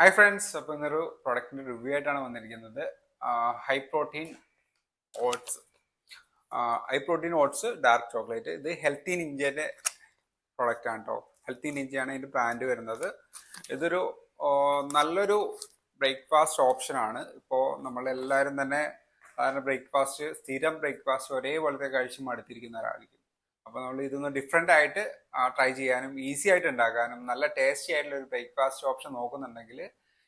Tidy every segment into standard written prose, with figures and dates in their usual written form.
Hi friends, അപ്പോൾ ഇന്നൊരു പ്രൊഡക്റ്റിൻ്റെ review ആയിട്ടാണ് വന്നിരിക്കുന്നത്. High protein oats. High protein oats dark chocolate. ഇത് ഹെൽത്തി നിഞ്ചയുടെ പ്രൊഡക്റ്റ് ആണ് കേട്ടോ. ഹെൽത്തി നിഞ്ചയാണ് ഇതിൻ്റെ ബ്രാൻഡ് വരുന്നത്. ഇതൊരു നല്ലൊരു ബ്രേക്ക്ഫാസ്റ്റ് ഓപ്ഷനാണ്. ഇപ്പോൾ നമ്മളെല്ലാവരും തന്നെ ബ്രേക്ക്ഫാസ്റ്റ്, സ്ഥിരം ബ്രേക്ക്ഫാസ്റ്റ് ഒരേപോലത്തെ കഴിച്ച് മടുത്തിരിക്കുന്ന ഒരാളായിരിക്കും. അപ്പോൾ നമ്മൾ ഇതൊന്ന് ഡിഫറെൻ്റ് ആയിട്ട് ട്രൈ ചെയ്യാനും ഈസി ആയിട്ട് ഉണ്ടാക്കാനും നല്ല ടേസ്റ്റി ആയിട്ടുള്ള ഒരു ബ്രേക്ക്ഫാസ്റ്റ് ഓപ്ഷൻ നോക്കുന്നുണ്ടെങ്കിൽ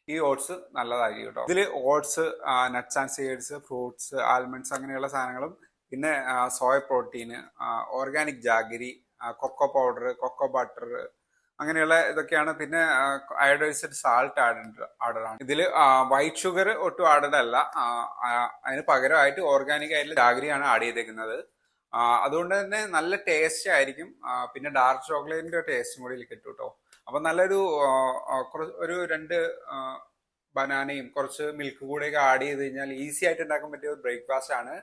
ഈ ഓട്സ് നല്ലതായിരിക്കും കേട്ടോ. ഇതിൽ oats, nuts and seeds, fruits, almonds അങ്ങനെയുള്ള സാധനങ്ങളും, പിന്നെ soya protein, organic jaggery, cocoa powder, cocoa butter, അങ്ങനെയുള്ള ഇതൊക്കെയാണ്. പിന്നെ അയോഡൈസ്ഡ് സാൾട്ട് ആഡഡ് ആണ്. ഇതിൽ വൈറ്റ് ഷുഗർ ഒട്ടും ആഡഡ് അല്ല. അതിന് പകരമായിട്ട് ഓർഗാനിക് ആയിട്ടുള്ള ജാഗരിയാണ് ആഡ് ചെയ്തേക്കുന്നത്. അതുകൊണ്ട് തന്നെ നല്ല ടേസ്റ്റ് ആയിരിക്കും. പിന്നെ ഡാർക്ക് ചോക്ലേറ്റിന്റെ ടേസ്റ്റും കൂടി കിട്ടും കേട്ടോ. അപ്പൊ നല്ലൊരു ഒരു 2 ബനാനയും കുറച്ച് മിൽക്ക് കൂടെയൊക്കെ ആഡ് ചെയ്ത് കഴിഞ്ഞാൽ ഈസി ആയിട്ട് ഉണ്ടാക്കാൻ പറ്റിയ ഒരു ബ്രേക്ക്ഫാസ്റ്റ് ആണ്.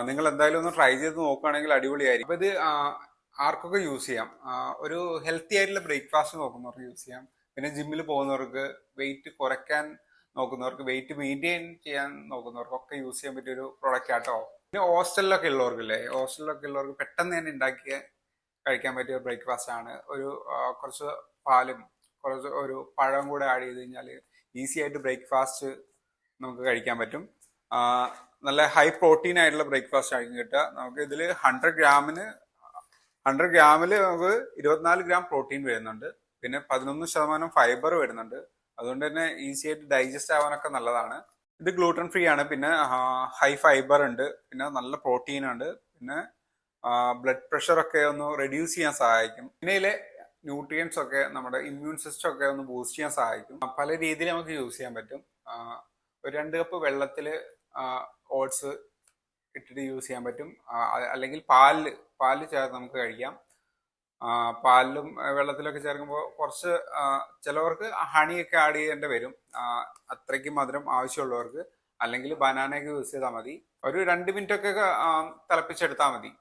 നിങ്ങൾ എന്തായാലും ഒന്ന് ട്രൈ ചെയ്ത് നോക്കുകയാണെങ്കിൽ അടിപൊളിയായിരിക്കും. അപ്പൊ ഇത് ആർക്കൊക്കെ യൂസ് ചെയ്യാം. ഒരു ഹെൽത്തി ആയിട്ടുള്ള ബ്രേക്ക്ഫാസ്റ്റ് നോക്കുന്നവർക്ക് യൂസ് ചെയ്യാം. പിന്നെ ജിമ്മിൽ പോകുന്നവർക്ക്, വെയിറ്റ് കുറയ്ക്കാൻ നോക്കുന്നവർക്ക്, വെയിറ്റ് മെയിൻറ്റെയിൻ ചെയ്യാൻ നോക്കുന്നവർക്കൊക്കെ യൂസ് ചെയ്യാൻ പറ്റിയ ഒരു പ്രൊഡക്റ്റ് ആട്ടോ. പിന്നെ ഹോസ്റ്റലിലൊക്കെ ഉള്ളവർക്ക് പെട്ടെന്ന് തന്നെ ഉണ്ടാക്കി കഴിക്കാൻ പറ്റിയ ബ്രേക്ക്ഫാസ്റ്റ് ആണ്. കുറച്ച് പാലും ഒരു പഴം കൂടെ ആഡ് ചെയ്ത് കഴിഞ്ഞാൽ ഈസി ആയിട്ട് ബ്രേക്ക്ഫാസ്റ്റ് നമുക്ക് കഴിക്കാൻ പറ്റും. നല്ല ഹൈ പ്രോട്ടീൻ ആയിട്ടുള്ള ബ്രേക്ക്ഫാസ്റ്റ് ആയിരിക്കും കിട്ടുക. നമുക്ക് ഇതിൽ 100 ഗ്രാമിൽ നമുക്ക് 24 ഗ്രാം പ്രോട്ടീൻ വരുന്നുണ്ട്. പിന്നെ 11% ഫൈബർ വരുന്നുണ്ട്. അതുകൊണ്ട് തന്നെ ഈസി ആയിട്ട് ഡൈജസ്റ്റ് ആവാനൊക്കെ നല്ലതാണ്. ഇത് ഗ്ലൂട്ടൻ ഫ്രീ ആണ്. പിന്നെ ഹൈ ഫൈബർ ഉണ്ട്. പിന്നെ നല്ല പ്രോട്ടീൻ ഉണ്ട്. പിന്നെ ബ്ലഡ് പ്രഷർ ഒക്കെ ഒന്ന് റെഡ്യൂസ് ചെയ്യാൻ സഹായിക്കും. പിന്നെ ഇതിലെ ന്യൂട്രിയൻസ് ഒക്കെ നമ്മുടെ ഇമ്മ്യൂൺ സിസ്റ്റം ഒക്കെ ഒന്ന് ബൂസ്റ്റ് ചെയ്യാൻ സഹായിക്കും. പല രീതിയിൽ നമുക്ക് യൂസ് ചെയ്യാൻ പറ്റും. ഒരു 2 കപ്പ് വെള്ളത്തിൽ ഓട്സ് ഇട്ടിട്ട് യൂസ് ചെയ്യാൻ പറ്റും. അല്ലെങ്കിൽ പാല് ചേർത്ത് നമുക്ക് കഴിക്കാം. പാലിലും വെള്ളത്തിലൊക്കെ ചേർക്കുമ്പോൾ കുറച്ച് ചിലവർക്ക് ഹണിയൊക്കെ ആഡ് ചെയ്യേണ്ടി വരും, അത്രയ്ക്ക് മധുരം ആവശ്യമുള്ളവർക്ക്. അല്ലെങ്കിൽ ബനാനയൊക്കെ യൂസ് ചെയ്താൽ മതി. ഒരു 2 മിനിറ്റ് ഒക്കെ തിളപ്പിച്ചെടുത്താൽ മതി.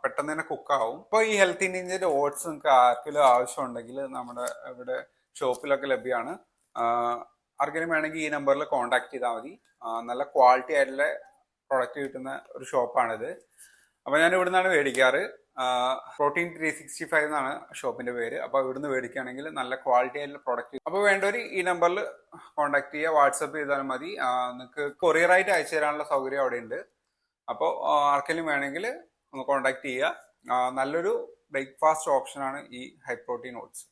പെട്ടെന്ന് തന്നെ കുക്കാവും. ഇപ്പോൾ ഈ ഹെൽത്ത് ഇന്ത്യൻ്റെ ഓട്സ് നിങ്ങൾക്ക് ആർക്കെങ്കിലും ആവശ്യമുണ്ടെങ്കിൽ നമ്മുടെ ഇവിടെ ഷോപ്പിലൊക്കെ ലഭ്യമാണ്. ആർക്കെങ്കിലും വേണമെങ്കിൽ ഈ നമ്പറിൽ കോൺടാക്ട് ചെയ്താൽ മതി. നല്ല ക്വാളിറ്റി ആയിട്ടുള്ള പ്രൊഡക്റ്റ് കിട്ടുന്ന ഒരു ഷോപ്പാണിത്. അപ്പോൾ ഞാൻ ഇവിടുന്നാണ് മേടിക്കാറ്. പ്രോട്ടീൻ 365 എന്നാണ് ഷോപ്പിന്റെ പേര്. അപ്പോൾ ഇവിടുന്ന് മേടിക്കുകയാണെങ്കിൽ നല്ല ക്വാളിറ്റി ആയിട്ടുള്ള പ്രൊഡക്റ്റ്. അപ്പോൾ വേണ്ടവർ ഈ നമ്പറിൽ കോൺടാക്ട് ചെയ്യുക, വാട്സപ്പ് ചെയ്താലും മതി. നിങ്ങൾക്ക് കൊറിയറായിട്ട് അയച്ചു തരാനുള്ള സൗകര്യം അവിടെ ഉണ്ട്. അപ്പോൾ ആർക്കെങ്കിലും വേണമെങ്കിൽ ഒന്ന് കോൺടാക്ട് ചെയ്യുക. നല്ലൊരു ബ്രേക്ക്ഫാസ്റ്റ് ഓപ്ഷനാണ് ഈ ഹൈ പ്രോട്ടീൻ ഓട്സ്.